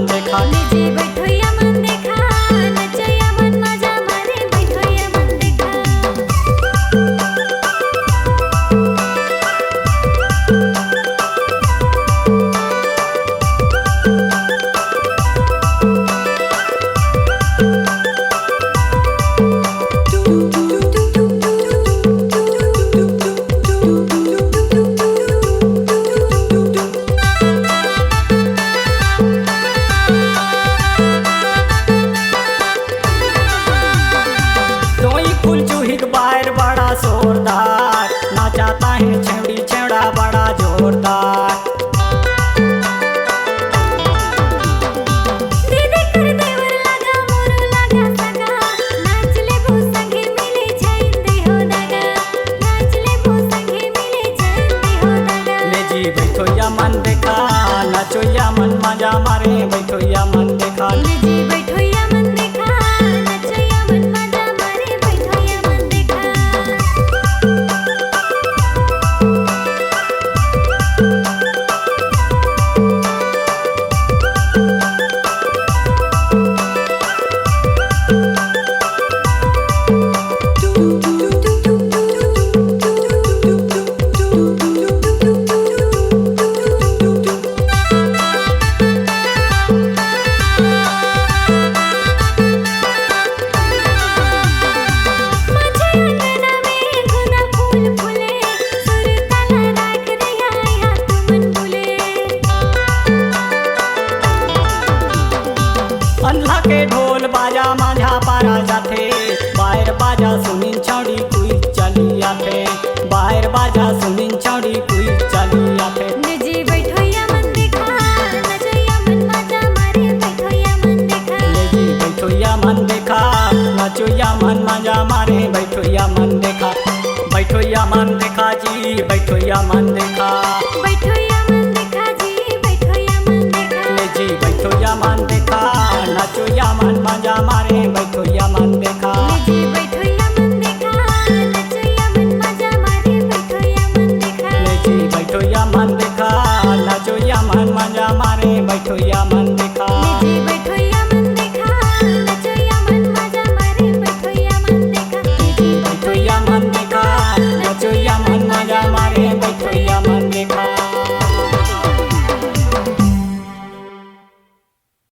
मन देखा। जी बैठो या मन देखा, नचो या मन मजा मारे, बैठो या मन देखा। बाहर बड़ा जोरदार नाचाता है छेड़ी छेड़ा बड़ा जोरदार। दीदी कर देवर लगा मोरू लगा सगा, नाच ले वो संगे मिले जयंती हो दगा, नाच ले वो संगे मिले जयंती हो दगा। ले जी बैठो या मन देखा, नाचो या मन मजा मारे, बैठो या मन देखा। ले जी बैठो या मन देखा, नचो या मन मजा मारे, बैठो या मन देखा। अल्लाह के ढोल बाजा माझा पारा जाथे, बाहर बाजा सुनिन छौड़ी कोई चली आथे, बाहर बाजा सुनिन छौड़ी कोई चली आथे। जी बैठो या मन देखा, नचो या मन मजा मारे, बैठो या मन देखा। ले जी बैठो या मन देखा, नाचो या मन मजा मारे, बैठो या मन देखा। बैठो या मन देखा जी, बैठो या मन देखा। बैठो या मन देखा जी, बैठो या मन देखा। ले जी बैठो या मन देखा, नाचो या मन मजा मारे, बैठो या मन देखा। जी बैठो या मन देखा, नचो या मन मजा मारे, बैठो या मन देखा। ले जी बैठो या मन देखा, नाचो या मन मजा मारे, बैठो या मन देखा। जी